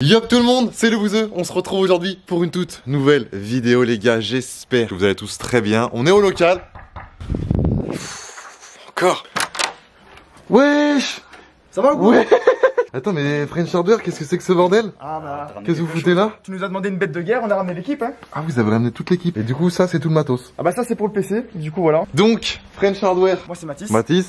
Yop tout le monde, c'est le Bouzeux, on se retrouve aujourd'hui pour une toute nouvelle vidéo les gars, j'espère que vous allez tous très bien. On est au local. Encore. Wesh. Ça va ou quoi? Ouais. Attends mais French Hardware, qu'est-ce que c'est que ce bordel? Ah bah... Qu'est-ce que vous foutez là? Tu nous as demandé une bête de guerre, on a ramené l'équipe hein. Ah vous avez ramené toute l'équipe. Et du coup ça c'est tout le matos. Ah bah ça c'est pour le PC, du coup voilà. Donc, French Hardware. Moi c'est Mathis. Mathis.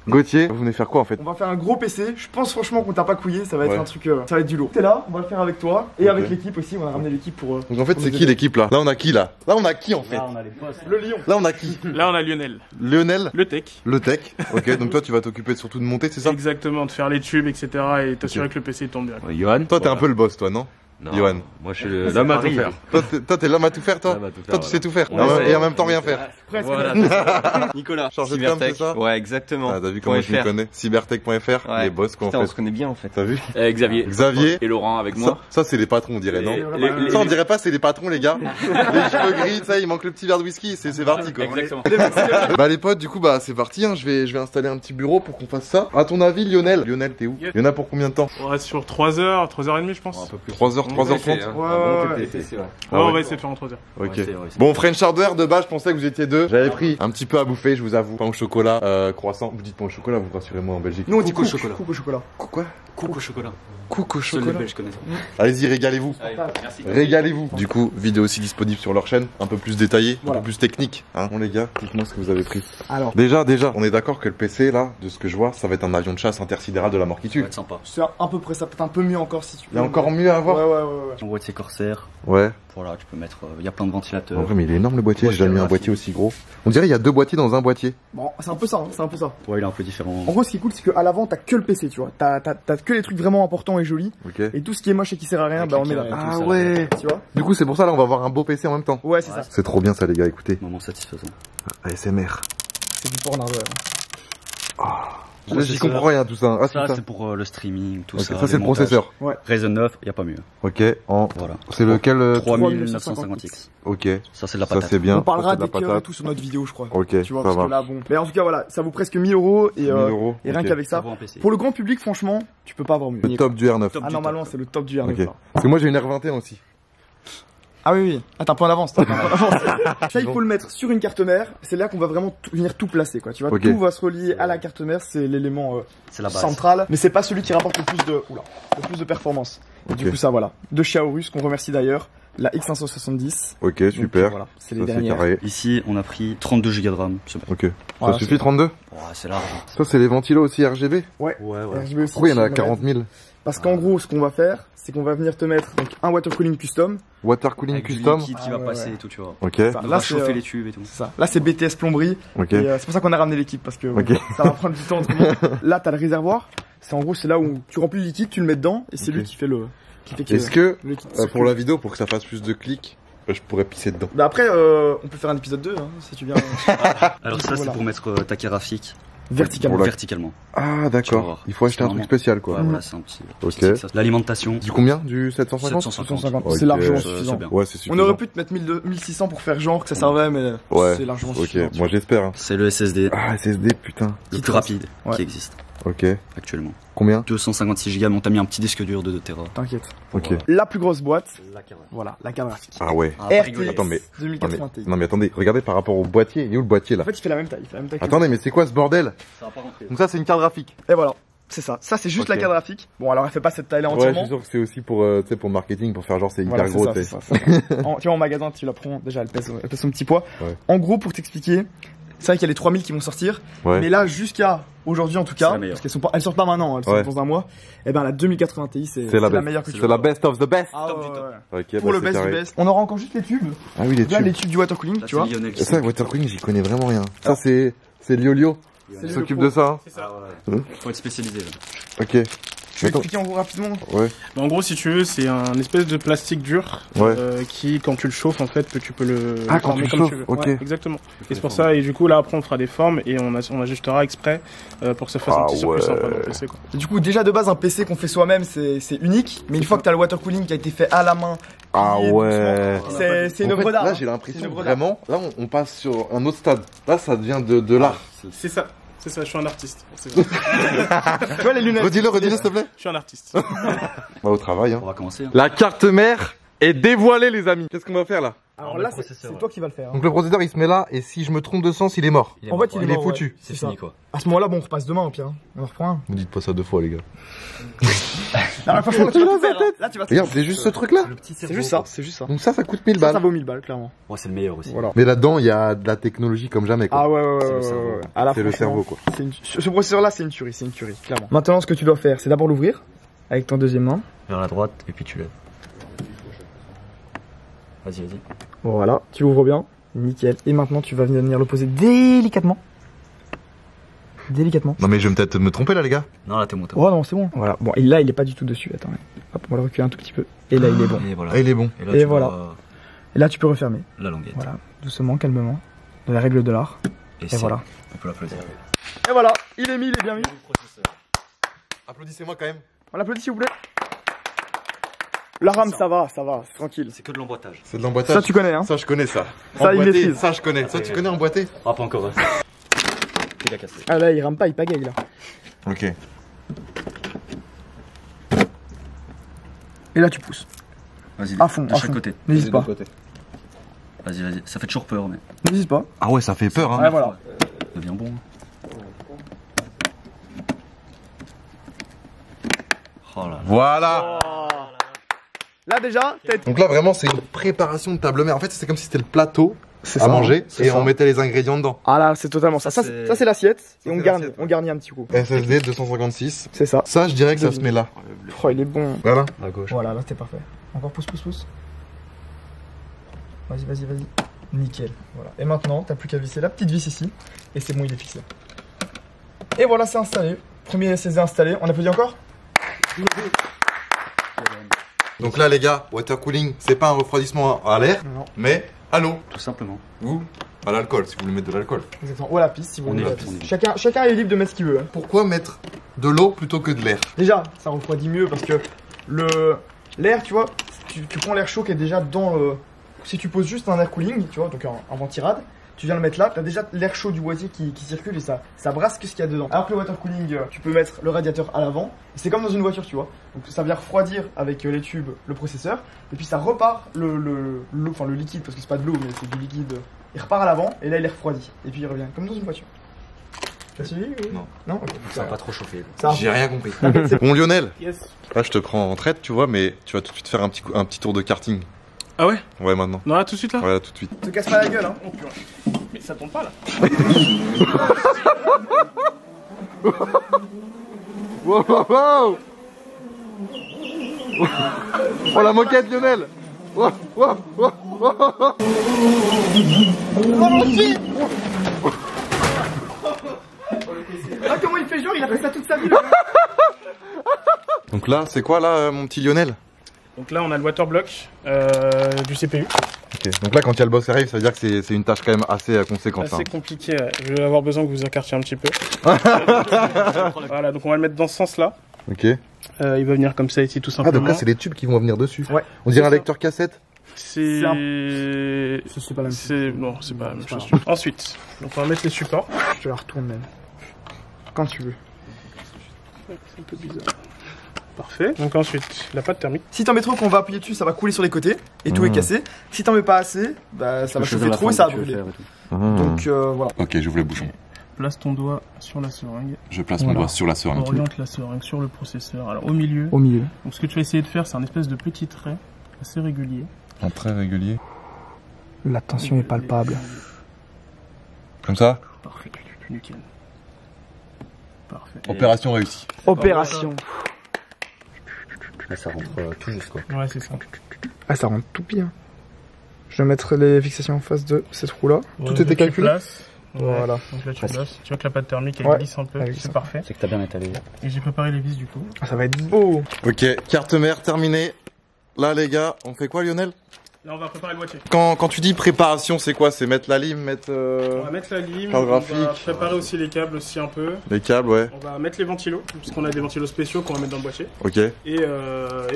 Gauthier. Vous venez faire quoi en fait? On va faire un gros PC, je pense franchement qu'on t'a pas couillé, ça va être Ouais. un truc, ça va être du lourd. T'es là, on va le faire avec toi, et avec l'équipe aussi, on a ramené l'équipe pour... Donc en fait pour c'est nous qui aider. l'équipe là? Là on a qui là? Là on a qui en fait? Là on a les boss. Le lion. Là on a qui? Là on a Lionel. Lionel. Le tech. Le tech. Ok donc toi tu vas t'occuper surtout de monter c'est ça? Exactement, de faire les tubes, etc. et t'assurer que le PC tombe bien. Johan. Toi t'es un peu le boss toi non? Non, Johan. moi je suis l'homme à tout faire. Toi t'es l'homme à tout faire toi? L'homme à tout faire, Toi tu sais tout faire. Ouais, Et en même temps rien faire. Presque. Voilà. Nicolas. Chargé de com, c'est ça? Ouais, exactement. Ah, t'as vu comment je me connais? Cybertech.fr, Ouais. les boss qu'on Putain, on fait. se connaît bien en fait. T'as vu? Xavier. Xavier. Et Laurent avec Ça, moi. ça c'est les patrons on dirait non? Les- Ça on dirait pas c'est les patrons les gars. Les cheveux gris, ça il manque le petit verre de whisky, c'est parti quoi. Exactement. Bah les potes du coup bah c'est parti hein. Je vais installer un petit bureau pour qu'on fasse ça. À ton avis Lionel? Lionel t'es où? Yep. Il y en a pour combien de temps? On reste sur 3 heures, 3h30 je pense. 3h, 3h30. Ouais. Ah Ouais, ouais. on va essayer de faire en 3 heures. Ok. Ouais, c'est vrai. Bon, French Hardware, de base, je pensais que vous étiez deux. J'avais pris un petit peu à bouffer, je vous avoue. Pain au chocolat, croissant. Vous dites pain au chocolat, vous rassurez-moi en Belgique. Nous on dit Coucou coucou chocolat. Coucou chocolat. Quoi? Coucou chocolat. Coucou Seul les chocolat. Belges connaissent. Allez-y, régalez-vous. Allez, merci. Régalez-vous. Du coup, vidéo aussi disponible sur leur chaîne, un peu plus détaillée, Voilà. un peu plus technique. Hein, bon les gars, dites-moi ce que vous avez pris. Alors, Déjà, on est d'accord que le PC là, de ce que je vois, ça va être un avion de chasse intersidéral de la mort qui Ça tue. va être sympa. c'est à peu près ça, peut-être un peu mieux encore si tu Il peux. y a encore mieux à Ouais, voir. ouais. On voit de ces corsaires. Ouais. Voilà, tu peux mettre. Il y a plein de ventilateurs. En vrai, mais il est énorme le boîtier. J'ai Boîtier jamais mis un graphique. boîtier aussi gros. On dirait il y a deux boîtiers dans un boîtier. Bon, c'est un peu ça, hein, c'est un peu ça. Ouais, il est un peu différent. En gros, ce qui est cool, c'est qu'à l'avant, t'as que le PC, tu vois. T'as que les trucs vraiment importants et jolis. Ok. Et tout ce qui est moche et qui sert à rien, Avec bah on les met câbles. derrière. Ah ça, ouais. Tu vois? Du coup, c'est pour ça là, on va avoir un beau PC en même temps. Ouais, c'est ça. C'est trop bien ça les gars, écoutez. Moment satisfaisant. ASMR. C'est du porn hardware. Là, j'y comprends rien tout ça. Ah, Ça, c'est ça. c'est pour le streaming, tout Ok, ça. ça c'est le processeur. Ryzen 9, y a pas mieux. Ok, en. Voilà. C'est lequel 3950X. Ok, Ça, c'est de la ça patate. c'est bien. On parlera Ça, c'est des de la cœurs et patate. tout sur notre vidéo, je crois. Ok, Tu vois, ça parce va. que là, bon. Mais en tout cas, voilà, ça vaut presque 1000 euros et, 1000 euros. et rien ok. qu'avec ça. Ça vaut un PC. Pour le grand public, franchement, tu peux pas avoir mieux. Le top du R9. Top Ah, du normalement, top. c'est le top du R9. Ok. là. Parce que moi j'ai une R21 aussi. Ah oui. Ah, t'as un point d'avance. Ça, il faut le mettre sur une carte mère. C'est là qu'on va vraiment venir tout placer, quoi. Tu vois, Ok. tout va se relier à la carte mère. C'est l'élément C'est la base. central. Mais c'est pas celui qui rapporte le plus de performance. Et du Ok. coup, ça, voilà. De chez Aorus, qu'on remercie d'ailleurs. La X570. Ok, Donc, super. voilà, c'est Ça les c'est dernières. carré. Ici, on a pris 32 Go de RAM. C'est bon. Ok. Voilà, Ça suffit 32? Ouais, c'est large. Ça c'est les ventilos aussi RGB? Ouais, RGB aussi, Pourquoi il y en a c'est 40 000? Parce qu'en gros, ce qu'on va faire, c'est qu'on va venir te mettre donc, un water cooling custom. Water cooling Avec du custom? liquide qui Ah va ouais, passer ouais. et tout, tu vois. Ok, Ça, On là, va c'est chauffer les tubes et tout. c'est ça. Là, c'est BTS plomberie. ok. Et c'est pour ça qu'on a ramené l'équipe parce que bon, Ok. ça va prendre du temps. autrement. Là, t'as le réservoir. C'est en gros, c'est là où tu remplis le liquide, tu le mets dedans et c'est Ok. lui qui fait le. Qui fait que Est-ce que, le liquide pour circule. la vidéo, pour que ça fasse plus de clics, je pourrais pisser dedans? Bah après, on peut faire un épisode 2 hein, si tu viens Alors ça, Voilà. c'est pour mettre ta graphique verticalement. Pour la- verticalement. Ah Tu vas d'accord. voir. Il faut acheter un C'est truc vraiment- spécial quoi. Ouais, voilà, c'est un petit. Ok. petit ça. L'alimentation. Du combien? Du 750? 750. Ok. C'est largement C'est suffisant. bien. Ouais, c'est On suffisant. aurait pu te mettre 1600 pour faire genre que ça servait, mais Ouais. c'est largement Ok, suffisant. moi j'espère. Hein. C'est le SSD, Ah, SSD, putain. le plus rapide Ouais. qui existe Ok. actuellement. Combien? 256 Go, on t'a mis un petit disque dur de 2 Tera. T'inquiète. Ok. La plus grosse boîte, voilà, la carte graphique. Ah ouais. RTX Attends, mais- 2080 Ti. Non mais attendez, regardez par rapport au boîtier. Il est où le boîtier là? En fait, il fait la même taille. Il fait la même taille que Attendez, mais c'est quoi ce bordel? Ça va pas rentrer. Donc ça c'est une carte graphique. Et voilà, c'est ça. Ça, c'est juste Ok. la carte graphique. Bon, alors elle fait pas cette taille-là Ouais, je entièrement. suis sûr que c'est aussi pour, tu sais, pour le marketing, pour faire genre c'est hyper Voilà, gros, c'est tu ça, sais. c'est ça, c'est ça. Tu vois, en magasin, tu la prends. Déjà, elle pèse son petit poids. Ouais. En gros, pour t'expliquer, c'est vrai qu'il y a les 3000 qui vont sortir. Ouais. Mais là, jusqu'à aujourd'hui, en tout C'est cas, la meilleure. parce qu'elles sont pas, elles sortent pas maintenant, elles sortent Ouais. dans un mois. Et ben, la 2080 Ti, c'est C'est la la best. meilleure que tu C'est la best of the best. Ah, Top ouais, du top. ouais. Ok, Pour bah, le c'est best du carré. best. On aura encore juste les tubes. Ah oui, les Là, tubes. les tubes du water cooling, Là, tu vois. c'est Lionel qui Ça, water cooling, j'y connais vraiment rien. Ça c'est Liolio C'est qui le s'occupe pro. de ça. Hein. C'est ça. Faut être spécialisé. Là. Ok. Je vais Attends. expliquer en gros rapidement. Ouais. Mais en gros, si tu veux, c'est un espèce de plastique dur Ouais. qui, quand tu le chauffes, en fait, tu peux le Ah, quand former tu comme chauffes, tu veux. ok. Ouais, exactement. Et c'est pour ça, et du coup, là, après, on fera des formes et on ajustera exprès pour que ça fasse Ah un petit circuit ouais. sympa dans le PC, quoi. Du coup, déjà de base, un PC qu'on fait soi-même, c'est unique. Mais une fois que t'as le water cooling qui a été fait à la main, Ah plié ouais. doucement, c'est une En fait, œuvre d'art. là hein. j'ai C'est l'impression une œuvre d'art. vraiment, là on passe sur un autre stade. Là ça devient de l'art. C'est ça. C'est ça, je suis un artiste. C'est ça. Tu vois les lunettes. Redis-le s'il te plaît. Je suis un artiste. Bah au travail. On va commencer. Hein. La carte mère est dévoilée les amis. Qu'est-ce qu'on va faire là? Alors là, c'est toi qui vas le faire. Hein. Donc le processeur il se met là et si je me trompe de sens il est mort. En fait, il est mort, foutu. Ouais. C'est fini quoi. À ce moment-là, bon, on repasse demain au pire. Hein. On en reprend un. Vous dites pas ça deux fois les gars. Non, franchement, là, tu vas tout faire. Hein. Là, tu vas tout Regarde, c'est juste ce truc là. C'est juste ça, c'est juste ça. Donc ça coûte 1000 Ça balles. vaut 1000 balles, clairement. Ouais, c'est le meilleur aussi. Voilà. Mais là-dedans il y a de la technologie comme jamais quoi. Ah ouais. C'est le cerveau. Ah, là, C'est le franchement, cerveau quoi. Ce processeur-là, c'est une tuerie, clairement. Maintenant, ce que tu dois faire, c'est d'abord l'ouvrir avec ton deuxième main. Vers la droite et puis tu lèves. Vas-y. Voilà, tu l'ouvres bien. Nickel. Et maintenant, tu vas venir le poser délicatement. Délicatement. Non mais je vais peut-être me tromper là les gars. Non, là t'es monté. Oh non, c'est bon. Voilà. Bon, et là, il est pas du tout dessus. Attends. Hop, on va le reculer un tout petit peu. Et là, il est bon. Et voilà. Ah il est bon. là, Et tu voilà. vois Et là, tu peux refermer. la languette. Voilà. Doucement, calmement. Dans la règle de l'art. Et voilà. On peut l'applaudir. Et voilà. Il est mis, il est bien mis. Applaudissez-moi quand même. On l'applaudit s'il vous plaît. La RAM, ça va, tranquille. C'est que de l'emboîtage. C'est de l'emboîtage. Ça, tu connais, hein. Ça je connais ça. Ça, il Emboîter, maîtrise. ça je connais. Ça tu connais emboîter? Ah, pas encore. Il a cassé. Ah là, il rame pas, il pagaille là. Ok. Et là, tu pousses. Vas-y, À fond, de à chaque fond. côté. N'hésite pas. Vas-y. Ça fait toujours peur, mais N'hésite pas. Ah ouais ça fait peur hein. Ouais, voilà. ça devient bon. Oh là là. Voilà. Là, déjà, tête. Donc là vraiment c'est une préparation de table mère. En fait c'est comme si c'était le plateau C'est à manger c'est et ça. on mettait les ingrédients dedans. Ah là, c'est totalement ça. Ça, c'est- c'est l'assiette. Et c'est on garnit, l'assiette, on garnit un petit coup. SSD 256. C'est ça. Ça je dirais que ça se met là. Oh, il est bon. Voilà. À gauche. Voilà, là, c'était parfait. Encore pousse. Vas-y. Nickel. Voilà. Et maintenant, t'as plus qu'à visser la petite vis ici. Et c'est bon, il est fixé. Et voilà, c'est installé. Premier SSD installé. On applaudit encore? Donc là les gars, water cooling c'est pas un refroidissement à l'air Non. mais à l'eau Tout simplement. ou à l'alcool si vous voulez mettre de l'alcool. Exactement. Ou à la piste si vous On voulez. est la libre, piste. on est libre. Chacun est libre de mettre ce qu'il veut. Hein. Pourquoi mettre de l'eau plutôt que de l'air? Déjà, ça refroidit mieux parce que l'air, tu vois, tu prends l'air chaud qui est déjà dans le. Si tu poses juste un air cooling, tu vois, donc un ventirad, tu viens le mettre là, tu as déjà l'air chaud du boîtier qui circule et ça brasse ce qu'il y a dedans. Alors que le water cooling, tu peux mettre le radiateur à l'avant, c'est comme dans une voiture, tu vois. Donc ça vient refroidir avec les tubes le processeur, et puis ça repart le liquide, parce que c'est pas de l'eau, mais c'est du liquide. Il repart à l'avant, et là il est refroidi, et puis il revient, comme dans une voiture. T'as suivi ou... Non. Non ok. Ça va pas trop chauffer. Ça J'ai rien compris. Bon Lionel, Yes. là je te prends en traite tu vois mais tu vas tout de suite faire un petit tour de karting. Ah ouais? Ouais maintenant. Non, là, tout de suite là? Ouais là, tout de suite. Te casse pas la gueule, hein. Oh purée. Mais ça tombe pas là. Wow, wow, wow. Oh la moquette Lionel. Wow, wow, wow, wow. Ah comment il fait genre, il a fait ça toute sa vie là. Donc là c'est quoi là mon petit Lionel? Donc là, on a le water block du CPU. Ok, donc là quand il y a le boss qui arrive ça veut dire que c'est une tâche quand même assez conséquente. Assez compliqué. Ouais. Je vais avoir besoin que vous écartiez un petit peu. Voilà, donc on va le mettre dans ce sens-là. Ok. Il va venir comme ça ici tout Ah simplement. donc là c'est les tubes qui vont venir dessus. Ouais. On dirait un C'est ça. lecteur cassette. C'est. C'est pas la même chose. C'est. Non, c'est pas la même C'est pas chose. Ensuite, donc on va mettre les supports. Je te la retourne même. Quand tu veux. C'est un peu bizarre. Parfait. Donc ensuite, la pâte thermique. Si t'en mets trop, quand on va appuyer dessus, ça va couler sur les côtés et tout est cassé. Si t'en mets pas assez, bah ça va chauffer trop et ça va brûler. Donc voilà. Ok, j'ouvre le bouchon. Place ton doigt sur la seringue. Je place Voilà. mon doigt sur la seringue. Oriente la seringue sur le processeur. Alors au milieu. Au milieu. Donc ce que tu vas essayer de faire, c'est un espèce de petit trait assez régulier. Un trait régulier. La tension est palpable. Comme ça. Parfait. Nickel. Parfait. Opération réussie. Opération. Là, ça rentre tout juste quoi. Ouais, c'est ça. Ah ça rentre tout bien. Je vais mettre les fixations en face de cette roue là. Ouais, Tout donc était tu calculé. places. Ouais. Voilà. Donc là tu Presque. places. Tu vois que la pâte thermique elle Ouais, glisse un peu. elle glisse C'est un parfait. C'est que t'as bien étalé. Et j'ai préparé les vis du coup. Ah, ça va être beau. Ok, carte mère terminée. Là les gars, on fait quoi Lionel? Là, on va préparer le boîtier. Quand tu dis préparation, c'est quoi? C'est mettre la lime, mettre On va mettre la lime, cadre on va graphique. préparer aussi les câbles aussi un peu. les câbles, ouais. On va mettre les ventilos, puisqu'on a des ventilos spéciaux qu'on va mettre dans le boîtier. Ok, Et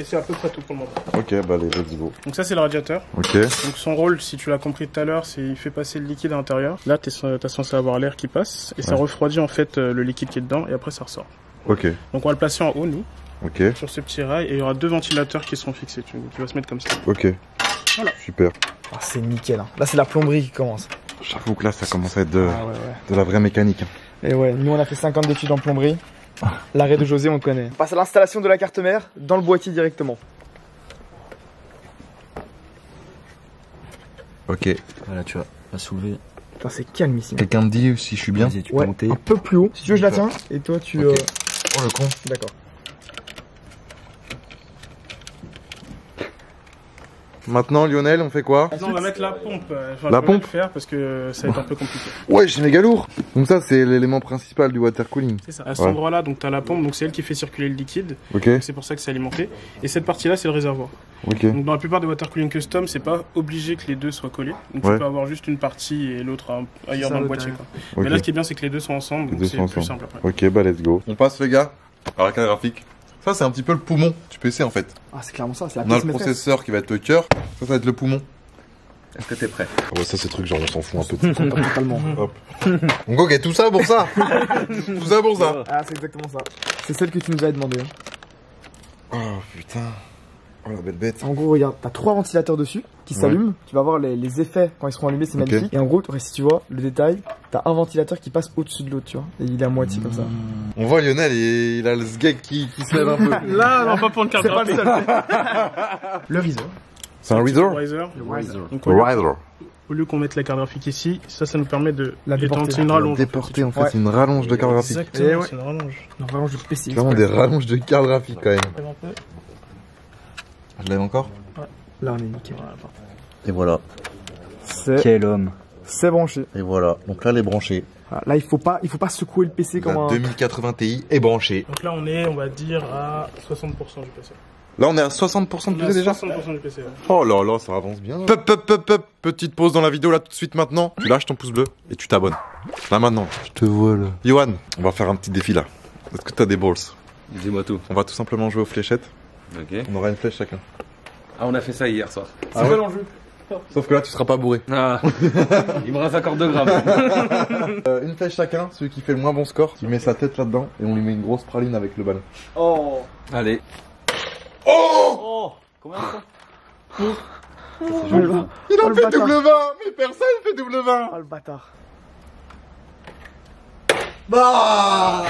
c'est à peu près tout pour le moment. ok, bah les let's go. Donc ça c'est le radiateur. Ok, Donc son rôle, si tu l'as compris tout à l'heure, c'est il fait passer le liquide à l'intérieur. Là t'es censé avoir l'air qui passe et ça Ouais. refroidit en fait le liquide qui est dedans et après ça ressort. ok, Donc on va le placer en haut nous, ok, sur ce petit rail et il y aura deux ventilateurs qui seront fixés. Tu vas se mettre comme ça. ok. Voilà. Super. Ah, c'est nickel. Hein. Là, c'est la plomberie qui commence. J'avoue que là, ça commence à être Ouais. de la vraie mécanique. hein. Et ouais, nous on a fait 5 ans d'études en plomberie. L'arrêt de José, on le connaît. On passe à l'installation de la carte mère dans le boîtier directement. Ok. Voilà, tu vois, la soulever. Putain, c'est calmissime. Quelqu'un me dit si je suis bien? Vas-y, tu peux Ouais, monter. un peu plus haut. Si tu veux, je la tiens. Et toi, tu. Ok. Oh le con. D'accord. Maintenant, Lionel, on fait quoi? Maintenant on va mettre la pompe. Enfin, La je peux pompe le faire parce que ça va être un peu compliqué. Ouais, c'est méga lourd. Donc ça, c'est l'élément principal du water cooling. C'est ça. À cet endroit-là, donc t'as la pompe, donc c'est elle qui fait circuler le liquide. Ok, Donc c'est pour ça que c'est alimenté. Et cette partie-là, c'est le réservoir. ok. Donc dans la plupart des water cooling custom, c'est pas obligé que les deux soient collés. Donc Ouais. tu peux avoir juste une partie et l'autre ailleurs Ça, dans le l'autre boîtier. derrière. Quoi. Mais Ok. là, ce qui est bien, c'est que les deux sont ensemble, Les donc deux c'est sont plus ensemble. simple après. Ok, bah let's go. On passe, les gars, à la carte graphique. Ça, c'est un petit peu le poumon du PC en fait. Ah, c'est clairement ça. C'est la On a pièce le maîtresse. processeur qui va être le cœur. Ça va être le poumon. Est-ce que t'es prêt? Ah ouais, ça, c'est truc genre, on s'en fout un peu. Totalement. Hop. Donc, ok, tout ça pour ça. Tout ça pour ça. Ah, c'est exactement ça. C'est celle que tu nous avais demandé. Hein. Oh putain. Oh la belle bête. En gros, regarde, t'as 3 ventilateurs dessus qui Ouais. s'allument. Tu vas voir les effets quand ils seront allumés, c'est Ok. magnifique. Et en gros, si tu vois le détail, t'as un ventilateur qui passe au-dessus de l'autre, tu vois. Et il est à moitié comme ça. On voit Lionel, il a le sgeg qui se lève un peu. Là, non, pas pour une carte C'est pas le graphique. seul. Le viseur. C'est un Reader? Riser. Riser. Donc Rider. au lieu qu'on mette la carte graphique ici, ça nous permet de La déporter. c'est une rallonge. Déporté en fait, Ouais. c'est une rallonge de carte graphique. Exactement, Et ouais. c'est une rallonge. Non, vraiment, je PC. Clairement des rallonges de carte graphique quand même. Un peu. Je lève encore? Là, on est nickel. Et voilà. C'est Quel homme. branché. Et voilà, donc là les branchés. Voilà. Là, il faut pas secouer le PC comme La un. 2080 Ti est branchée. Donc là, on est, on va dire, à 60% du PC. Là on est à 60% de On est à PC déjà? 60% du PC. Ouais. Oh là là, ça avance bien. Petite pause dans la vidéo là tout de suite maintenant. Tu lâches ton pouce bleu et tu t'abonnes. Là maintenant. Je te vois là. Johan, on va faire un petit défi là. Est-ce que t'as des balls? Dis-moi tout. On va tout simplement jouer aux fléchettes. Ok. On aura une flèche chacun. Ah, on a fait ça hier soir. C'est quoi l'enjeu? Sauf que là tu seras pas bourré. Ah, il me reste encore 2 grammes. Une flèche chacun, celui qui fait le moins bon score, qui met sa tête là-dedans et on lui met une grosse praline avec le ballon. Oh. Allez. Oh, Combien de fois il Oh, a le fait bâtard. double 20, mais personne fait double 20. Oh, le bâtard. Bah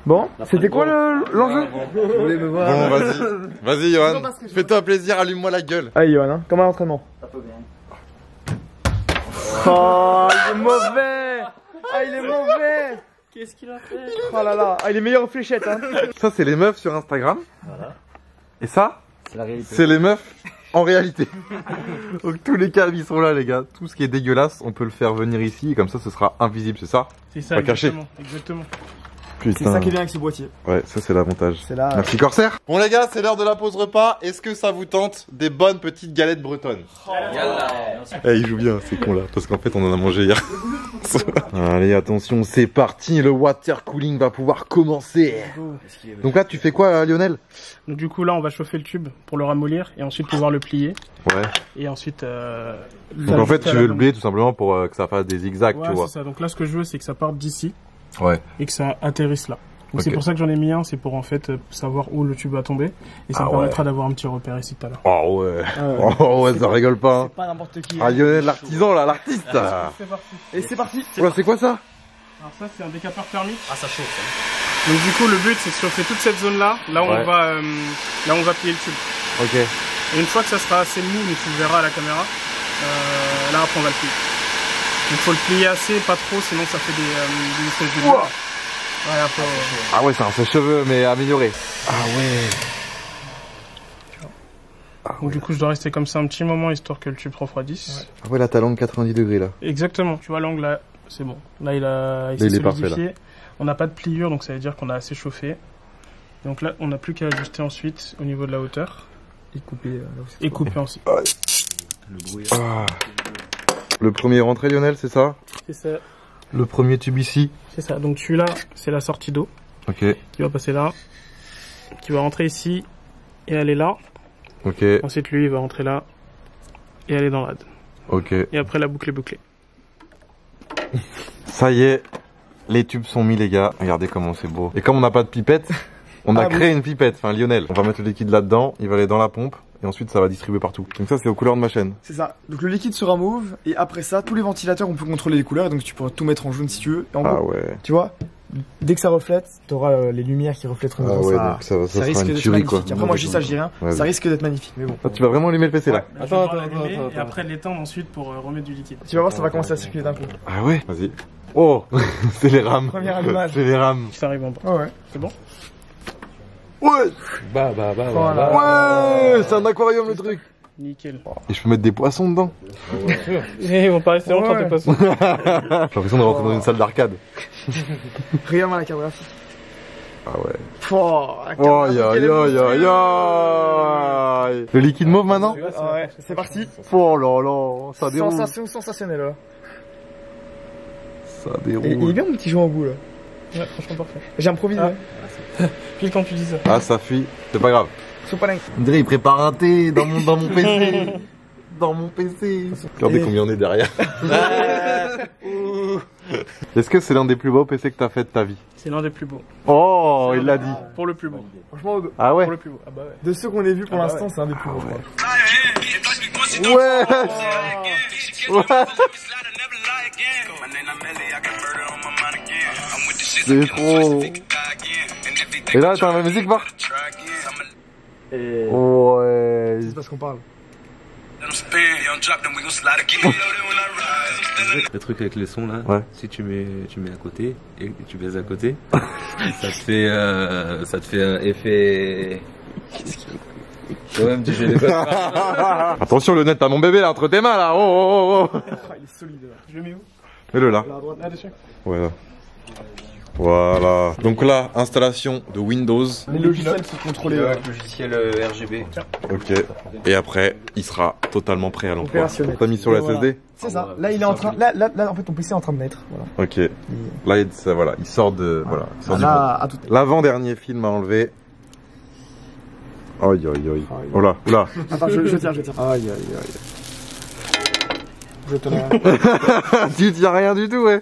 Bon, c'était quoi l'enjeu? Vous voulez me voir Bon, vas-y, Johan. Fais-toi plaisir, allume-moi la gueule. Allez, Johan, hein, comme un entraînement. Oh, il est mauvais. Ah, il est mauvais. Qu'est-ce qu'il a fait? Oh là là. Ah, il est meilleur aux fléchettes, hein. Ça, c'est les meufs sur Instagram. Voilà. Et ça, C'est la réalité. c'est les meufs en réalité. Donc tous les câbles ils sont là les gars. Tout ce qui est dégueulasse, on peut le faire venir ici et comme ça ce sera invisible, c'est ça? C'est ça, Pas caché. exactement. C'est ça qui est bien avec ce boîtier. Ouais, ça c'est l'avantage. C'est là. Merci Corsair. Bon les gars, c'est l'heure de la pause repas. Est-ce que ça vous tente des bonnes petites galettes bretonnes? Eh, il joue bien, c'est con là, parce qu'en fait on en a mangé hier. Allez, attention, c'est parti, le water cooling va pouvoir commencer. Donc là, tu fais quoi, Lionel? Donc du coup là, on va chauffer le tube pour le ramollir et ensuite pouvoir le plier Ouais. et ensuite. Donc en fait, tu veux le blé tout simplement pour que ça fasse des zigzags, Ouais, tu vois. c'est ça. Donc là, ce que je veux, c'est que ça parte d'ici Ouais. et que ça atterrisse là. Donc Ok. c'est pour ça que j'en ai mis un, c'est pour en fait savoir où le tube va tomber et ça Ah me ouais. permettra d'avoir un petit repère ici tout à l'heure. Oh ouais. Oh ouais, ça rigole pas. Hein. Pas n'importe qui. Ah Lionel, l'artisan là, l'artiste. C'est parti. Et c'est parti. Oula, c'est quoi ça? Alors ça, c'est un décapeur thermique. Ah, ça chauffe. Donc du coup, le but, c'est de chauffer toute cette zone-là. Là, Ouais. là, on va plier le tube. Ok. Et une fois que ça sera assez mou, donc tu le verras à la caméra, là après on va le plier. Il faut le plier assez, pas trop, sinon ça fait des espèces de... Ouah. Ouais, après, Ah ouais, c'est un sèche-cheveux mais amélioré. Ah ouais. donc du coup, je dois rester comme ça un petit moment, histoire que le tube refroidisse. Ah ouais, là t'as l'angle 90 degrés là. Exactement. Tu vois l'angle là, c'est bon. Là, il il s'est est parfait, solidifié. On n'a pas de pliure, donc ça veut dire qu'on a assez chauffé. Donc là, on n'a plus qu'à ajuster ensuite au niveau de la hauteur. Et couper là où c'est Et couper ensuite. Ah. Le premier rentré, Lionel, c'est ça? C'est ça. Le premier tube ici. C'est ça. Donc celui-là, c'est la sortie d'eau. Ok. Qui va passer là. Qui va rentrer ici. Et aller là. Ok. Ensuite, lui, il va rentrer là. Et aller dans l'ad. Ok. Et après, la boucle est bouclée. Ça y est. Les tubes sont mis, les gars. Regardez comment c'est beau. Et comme on n'a pas de pipette, on a créé une pipette. Enfin, Lionel. On va mettre le liquide là-dedans. Il va aller dans la pompe. Et ensuite, ça va distribuer partout. Donc ça, c'est aux couleurs de ma chaîne. C'est ça. Donc le liquide sera mauve. Et après ça, tous les ventilateurs, on peut contrôler les couleurs. Et donc tu pourras tout mettre en jaune si tu veux. Et en gros, Ouais. tu vois, dès que ça reflète, t'auras les lumières qui reflèteront Ah dans ouais, ça. donc ça Ça sera risque une d'être tuerie, quoi. magnifique. Après, moi, je dis ça, je dis rien. Ouais, Ça risque d'être magnifique. Mais bon. Ah, tu vas vraiment allumer le PC là? Je vais devoir l'allumer et après l'éteindre ensuite pour remettre du liquide. Tu vas voir, ça va commencer à circuler d'un coup. Ah ouais? Vas-y. Oh! C'est les rames. Premier allumage. C'est les rames. Ça arrive en bas. Ouais, ouais. C'est bon? Ouais! Voilà. Ouais! C'est un aquarium le truc. Nickel. Et je peux mettre des poissons dedans. Et ils vont pas rester longtemps, Ouais. tes poissons. J'ai l'impression de rentrer dans une salle d'arcade. Regarde-moi la carte graphique. Ah ouais. Oh, la carte Oh, graphique, elle est aïe. Le liquide mauve maintenant? Ah ouais, c'est parti. Oh là là, ça déroule. Sensation sensationnelle là. Ça Et il est déroule. bien mon petit jeu en bout là. Ouais, franchement parfait. J'ai improvisé. Ah. Pile quand tu dis ça. Ah, ça fuit. C'est pas grave. Faut pas dingue. On dirait il prépare un thé dans mon PC. Dans mon PC. Regardez combien on est derrière. Est-ce que c'est l'un des plus beaux PC que t'as fait de ta vie? C'est l'un des plus beaux. Oh, il l'a dit. Pour le plus beau. Franchement, Ah ouais? Pour le plus beau. Ah bah ouais. de ceux qu'on ait vus pour l'instant, c'est un des plus beaux. Ouais. Ouais. C'est trop. Et là, t'as la musique, va? Ouais. C'est parce qu'on parle. Le truc avec les sons là, Ouais. si tu mets à côté et que tu baises à côté, ça te fait un effet. Quand même, tu gênes pas. Attention, le net, t'as mon bébé là entre tes mains là. Oh, oh, oh. Ah, il est solide là. Je le mets où? Mets-le là. Là à droite. Là-dessus. Ouais, là. Voilà. Donc là, installation de Windows. Les logiciels sont contrôlés. Logiciel RGB. Ok. Et après, il sera totalement prêt à l'emploi. Opérationnel. T'as mis sur la Voilà. SSD? C'est ça. Là, il est en train. Là, en fait, ton PC est en train de naître. Voilà. Ok. Là, voilà, il sort de. Voilà. Il sort du Là, à tout. bout. L'avant-dernier film à enlever. Aïe, aïe, aïe. Oh là, oula. Attends, je tiens. Aïe, aïe, aïe. Je te la. Tu tiens rien du tout, ouais.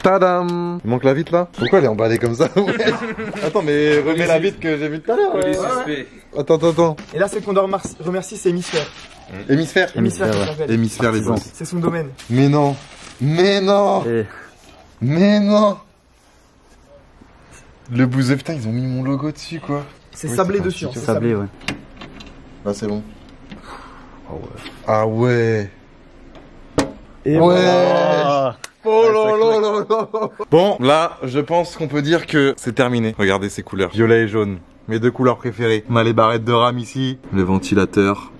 Tadam! Il manque la vitre là? Pourquoi elle est emballée comme ça? Ouais. Attends, mais remets la vitre que j'ai vue tout à l'heure. Les Ouais. suspects. Attends. Et là, c'est qu'on doit remercier, c'est Hémisphère. Hémisphère? Hémisphère, ça s'appelle. Hémisphère les boss. C'est son domaine. Mais non! Mais non! Mais non! Le bouseux, putain, ils ont mis mon logo dessus quoi. C'est Oui, sablé c'est dessus. un Hein, c'est Sablé, ouais. Là, c'est bon. Ah ouais. Et Ouais. voilà. Oh là là là là. Bon, là, je pense qu'on peut dire que c'est terminé. Regardez ces couleurs, violet et jaune. Mes deux couleurs préférées. On a les barrettes de RAM ici, le ventilateur,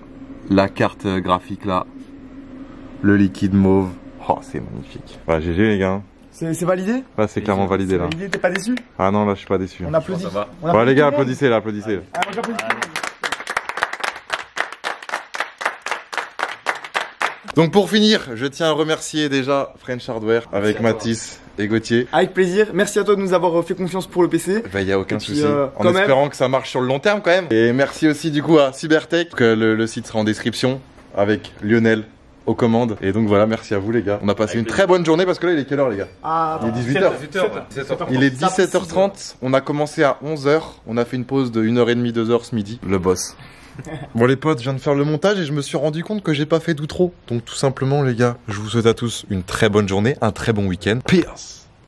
la carte graphique là, le liquide mauve. Oh, c'est magnifique. Bah, GG les gars. C'est validé? Là, c'est clairement validé là. Validé, t'es pas déçu? Ah non, là, je suis pas déçu. On applaudit. Ça va. On Ouais, applaudit les gars, tout le monde. applaudissez là, applaudissez. Ah, moi, j'applaudis tout le monde. Donc pour finir, je tiens à remercier déjà French Hardware avec Mathis et Gauthier. Avec plaisir. Merci à toi de nous avoir fait confiance pour le PC. Bah y a aucun Et puis, souci. En quand même- espérant que ça marche sur le long terme quand même. Et merci aussi du coup à Cybertech, que le site sera en description avec Lionel aux commandes. Et donc voilà, merci à vous les gars. On a passé une très bonne journée parce que là il est quelle heure les gars? Ah, Il est 18h. 17h. Il est 17h30, on a commencé à 11h, on a fait une pause de 1h30, 2h ce midi. Le boss. Bon les potes, je viens de faire le montage et je me suis rendu compte que j'ai pas fait d'outro. Donc tout simplement les gars, je vous souhaite à tous une très bonne journée, un très bon week-end. Peace.